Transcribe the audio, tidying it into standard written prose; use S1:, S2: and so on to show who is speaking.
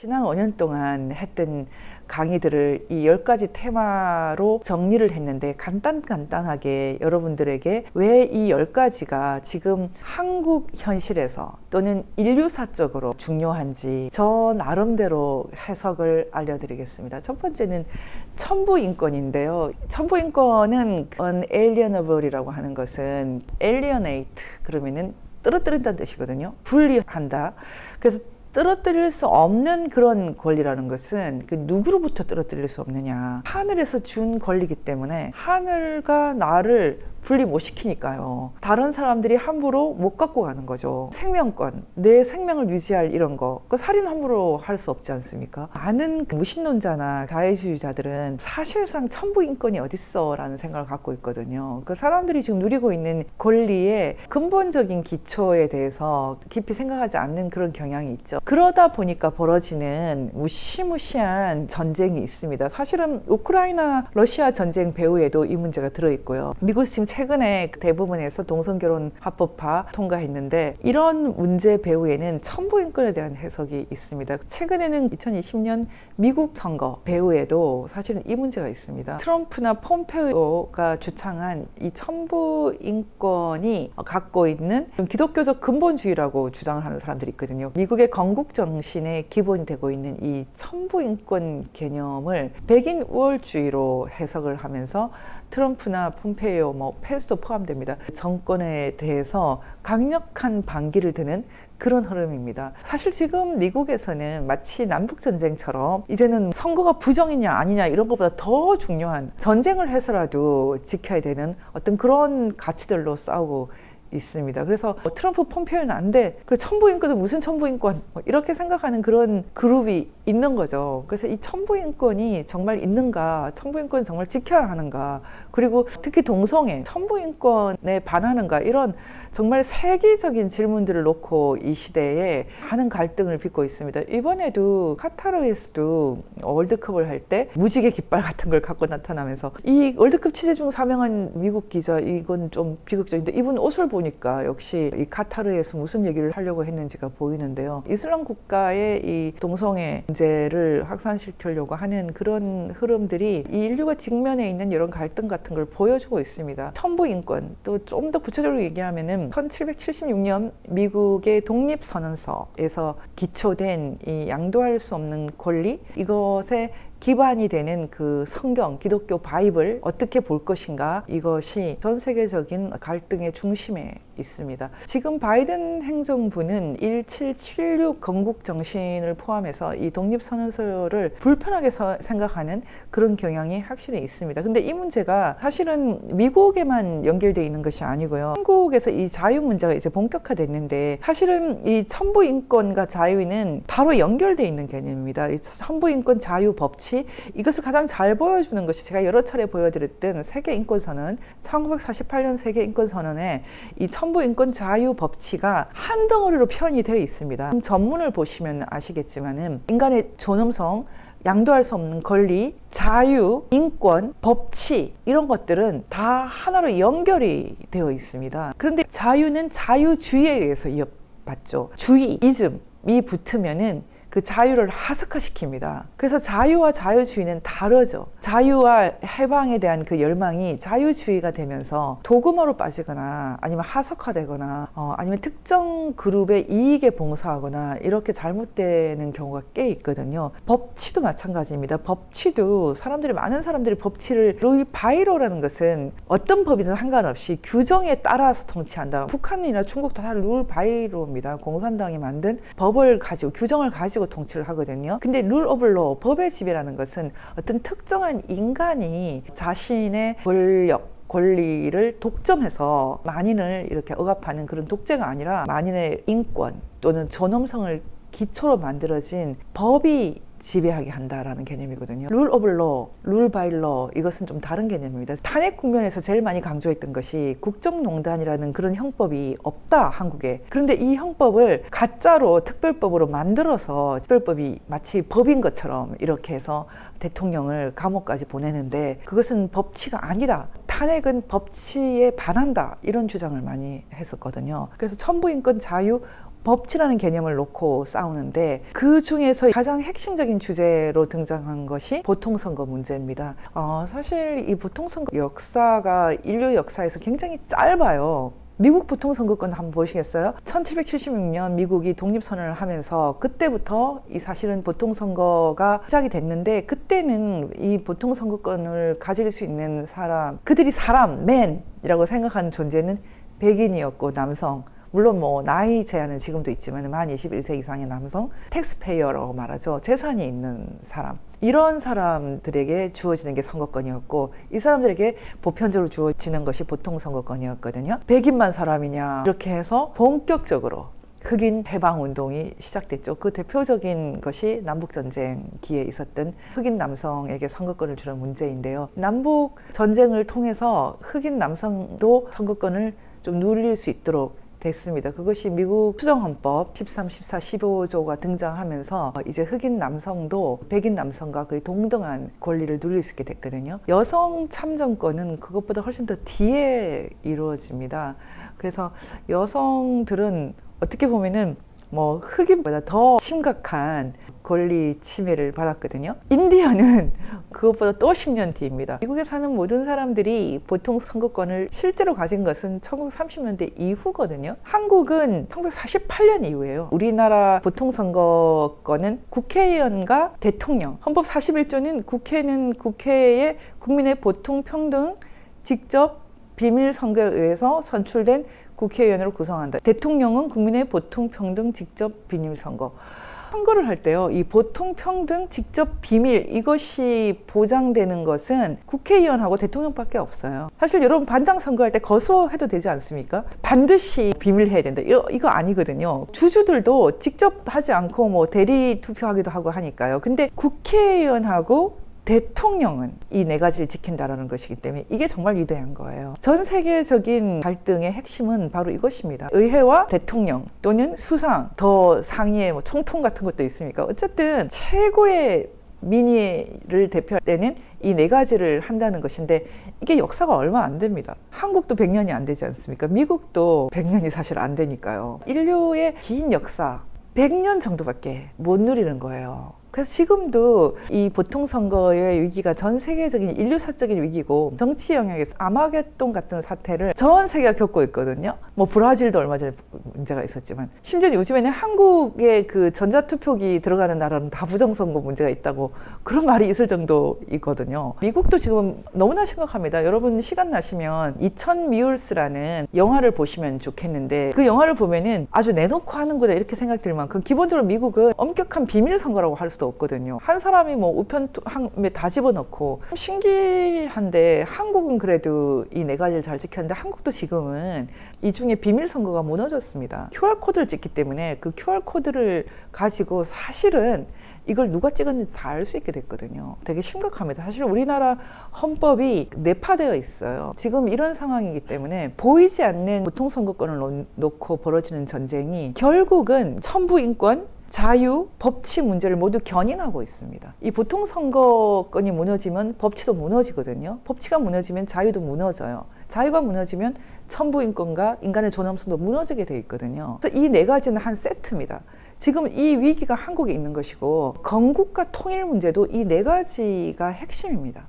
S1: 지난 5년 동안 했던 강의들을 이 10가지 테마로 정리를 했는데 간단하게 여러분들에게 왜 이 10가지가 지금 한국 현실에서 또는 인류사적으로 중요한지 저 나름대로 해석을 알려드리겠습니다. 첫 번째는 천부인권인데요. 천부인권은 unalienable이라고 하는 것은 alienate 그러면은 떨어뜨린다는 뜻이거든요. 분리한다. 그래서 떨어뜨릴 수 없는 그런 권리라는 것은 그 누구로부터 떨어뜨릴 수 없느냐, 하늘에서 준 권리이기 때문에 하늘과 나를 분리 못 시키니까요. 다른 사람들이 함부로 못 갖고 가는 거죠. 생명권, 내 생명을 유지할 이런 거, 그 살인 함부로 할 수 없지 않습니까? 많은 무신론자나 자유주의자들은 사실상 천부인권이 어딨어 라는 생각을 갖고 있거든요. 그 사람들이 지금 누리고 있는 권리의 근본적인 기초에 대해서 깊이 생각하지 않는 그런 경향이 있죠. 그러다 보니까 벌어지는 무시무시한 전쟁이 있습니다. 사실은 우크라이나 러시아 전쟁 배후에도 이 문제가 들어있고요. 미국 지금 최근에 대부분에서 동성결혼 합법화 통과했는데 이런 문제 배후에는 천부인권에 대한 해석이 있습니다. 최근에는 2020년 미국 선거 배후에도 사실은 이 문제가 있습니다. 트럼프나 폼페이오가 주창한 이 천부인권이 갖고 있는 기독교적 근본주의라고 주장을 하는 사람들이 있거든요. 미국의 건국 정신의 기본이 되고 있는 이 천부인권 개념을 백인 우월주의로 해석을 하면서 트럼프나 폼페이오, 펜스도 포함됩니다. 정권에 대해서 강력한 반기를 드는 그런 흐름입니다. 사실 지금 미국에서는 마치 남북전쟁처럼 이제는 선거가 부정이냐 아니냐 이런 것보다 더 중요한 전쟁을 해서라도 지켜야 되는 어떤 그런 가치들로 싸우고 있습니다. 그래서 트럼프 폼페이오는 안 돼. 그리고 천부인권은 무슨 천부인권? 이렇게 생각하는 그런 그룹이 있는 거죠. 그래서 이 천부인권이 정말 있는가? 천부인권 정말 지켜야 하는가? 그리고 특히 동성애, 천부인권에 반하는가? 이런 정말 세계적인 질문들을 놓고 이 시대에 많은 갈등을 빚고 있습니다. 이번에도 카타르에서도 월드컵을 할 때 무지개 깃발 같은 걸 갖고 나타나면서 이 월드컵 취재 중 사명한 미국 기자 이건 좀 비극적인데 이분 옷을 보니까 역시 이 카타르에서 무슨 얘기를 하려고 했는지가 보이는데요. 이슬람 국가의 이 동성애 문제를 확산시키려고 하는 그런 흐름들이 이 인류가 직면해 있는 이런 갈등 같은 걸 보여주고 있습니다. 천부인권, 또 좀 더 구체적으로 얘기하면은 1776년 미국의 독립선언서에서 기초된 이 양도할 수 없는 권리, 이것에 기반이 되는 그 성경, 기독교 바이블 어떻게 볼 것인가, 이것이 전 세계적인 갈등의 중심에 있습니다. 지금 바이든 행정부는 1776 건국 정신을 포함해서 이 독립선언서를 불편하게 생각하는 그런 경향이 확실히 있습니다. 근데 이 문제가 사실은 미국에만 연결되어 있는 것이 아니고요. 한국에서 이 자유 문제가 이제 본격화됐는데 사실은 이 천부인권과 자유는 바로 연결되어 있는 개념입니다. 이 천부인권 자유 법칙, 이것을 가장 잘 보여주는 것이 제가 여러 차례 보여드렸던 세계인권선언, 1948년 세계인권선언에 이 천부인권 자유 법치가 한 덩어리로 표현이 되어 있습니다. 전문을 보시면 아시겠지만은 인간의 존엄성, 양도할 수 없는 권리, 자유, 인권, 법치 이런 것들은 다 하나로 연결이 되어 있습니다. 그런데 자유는 자유주의에 의해서 이어받죠. 주의, 이즘이 붙으면은 그 자유를 하석화시킵니다. 그래서 자유와 자유주의는 다르죠. 자유와 해방에 대한 그 열망이 자유주의가 되면서 도구마로 빠지거나 아니면 하석화되거나 아니면 특정 그룹의 이익에 봉사하거나 이렇게 잘못되는 경우가 꽤 있거든요. 법치도 마찬가지입니다. 법치도 많은 사람들이 법치를 룰 바이로라는 것은 어떤 법이든 상관없이 규정에 따라서 통치한다. 북한이나 중국도 다 룰 바이로입니다. 공산당이 만든 법을 가지고 규정을 가지고 통치를 하거든요. 근데 룰 오브 로, 법의 지배라는 것은 어떤 특정한 인간이 자신의 권리를 독점해서 만인을 이렇게 억압하는 그런 독재가 아니라 만인의 인권 또는 존엄성을 기초로 만들어진 법이 지배하게 한다라는 개념이거든요. 룰 오브 로, 룰 바이 로, 이것은 좀 다른 개념입니다. 탄핵 국면에서 제일 많이 강조했던 것이 국정농단이라는 그런 형법이 없다, 한국에. 그런데 이 형법을 가짜로 특별법으로 만들어서 특별법이 마치 법인 것처럼 이렇게 해서 대통령을 감옥까지 보내는데 그것은 법치가 아니다. 탄핵은 법치에 반한다 이런 주장을 많이 했었거든요. 그래서 천부인권 자유 법치라는 개념을 놓고 싸우는데 그 중에서 가장 핵심적인 주제로 등장한 것이 보통선거 문제입니다. 사실 이 보통선거 역사가 인류 역사에서 굉장히 짧아요. 미국 보통선거권 한번 보시겠어요? 1776년 미국이 독립선언을 하면서 그때부터 이 사실은 보통선거가 시작이 됐는데 그때는 이 보통선거권을 가질 수 있는 사람, 그들이 사람, 맨이라고 생각하는 존재는 백인이었고 남성, 물론 뭐 나이 제한은 지금도 있지만 만 21세 이상의 남성, 텍스페이어라고 말하죠. 재산이 있는 사람. 이런 사람들에게 주어지는 게 선거권이었고 이 사람들에게 보편적으로 주어지는 것이 보통선거권이었거든요. 백인만 사람이냐 이렇게 해서 본격적으로 흑인 해방운동이 시작됐죠. 그 대표적인 것이 남북전쟁기에 있었던 흑인 남성에게 선거권을 주는 문제인데요. 남북전쟁을 통해서 흑인 남성도 선거권을 좀 누릴 수 있도록 됐습니다. 그것이 미국 수정헌법 13, 14, 15조가 등장하면서 이제 흑인 남성도 백인 남성과 거의 동등한 권리를 누릴 수 있게 됐거든요. 여성 참정권은 그것보다 훨씬 더 뒤에 이루어집니다. 그래서 여성들은 어떻게 보면은 뭐 흑인보다 더 심각한 권리 침해를 받았거든요. 인디언은 그것보다 또 10년 뒤입니다. 미국에 사는 모든 사람들이 보통 선거권을 실제로 가진 것은 1930년대 이후거든요. 한국은 1948년 이후예요. 우리나라 보통 선거권은 국회의원과 대통령, 헌법 41조는 국회는 국회의 국민의 보통 평등 직접 비밀 선거에 의해서 선출된 국회의원으로 구성한다. 대통령은 국민의 보통 평등 직접 비밀 선거. 선거를 할 때요, 이 보통 평등 직접 비밀 이것이 보장되는 것은 국회의원하고 대통령밖에 없어요. 사실 여러분 반장 선거할 때 거소해도 되지 않습니까? 반드시 비밀해야 된다. 이거 아니거든요. 주주들도 직접 하지 않고 뭐 대리 투표하기도 하고 하니까요. 근데 국회의원하고 대통령은 이 네 가지를 지킨다라는 것이기 때문에 이게 정말 위대한 거예요. 전 세계적인 갈등의 핵심은 바로 이것입니다. 의회와 대통령 또는 수상, 더 상위의 뭐 총통 같은 것도 있습니까? 어쨌든 최고의 민의를 대표할 때는 이 네 가지를 한다는 것인데 이게 역사가 얼마 안 됩니다. 한국도 100년이 안 되지 않습니까? 미국도 100년이 사실 안 되니까요. 인류의 긴 역사 100년 정도밖에 못 누리는 거예요. 그래서 지금도 이 보통선거의 위기가 전 세계적인 인류사적인 위기고 정치 영역에서 아마겟돈 같은 사태를 전 세계가 겪고 있거든요. 뭐 브라질도 얼마 전에 문제가 있었지만 심지어 요즘에는 한국의 그 전자투표기 들어가는 나라는 다 부정선거 문제가 있다고 그런 말이 있을 정도이거든요. 미국도 지금 너무나 심각합니다. 여러분 시간 나시면 2000미울스라는 영화를 보시면 좋겠는데 그 영화를 보면은 아주 내놓고 하는구나 이렇게 생각 들 만큼 기본적으로 미국은 엄격한 비밀선거라고 할 수도 없거든요. 한 사람이 뭐 우편함에 다 집어넣고 신기한데 한국은 그래도 이 네 가지를 잘 지켰는데 한국도 지금은 이 중에 비밀 선거가 무너졌습니다. QR코드를 찍기 때문에 그 QR코드를 가지고 사실은 이걸 누가 찍었는지 다 알 수 있게 됐거든요. 되게 심각합니다. 사실 우리나라 헌법이 내파되어 있어요. 지금 이런 상황이기 때문에 보이지 않는 보통선거권을 놓고 벌어지는 전쟁이 결국은 천부인권, 자유, 법치 문제를 모두 견인하고 있습니다. 이 보통선거권이 무너지면 법치도 무너지거든요. 법치가 무너지면 자유도 무너져요. 자유가 무너지면 천부인권과 인간의 존엄성도 무너지게 돼 있거든요. 그래서 이 네 가지는 한 세트입니다. 지금 이 위기가 한국에 있는 것이고 건국과 통일 문제도 이 네 가지가 핵심입니다.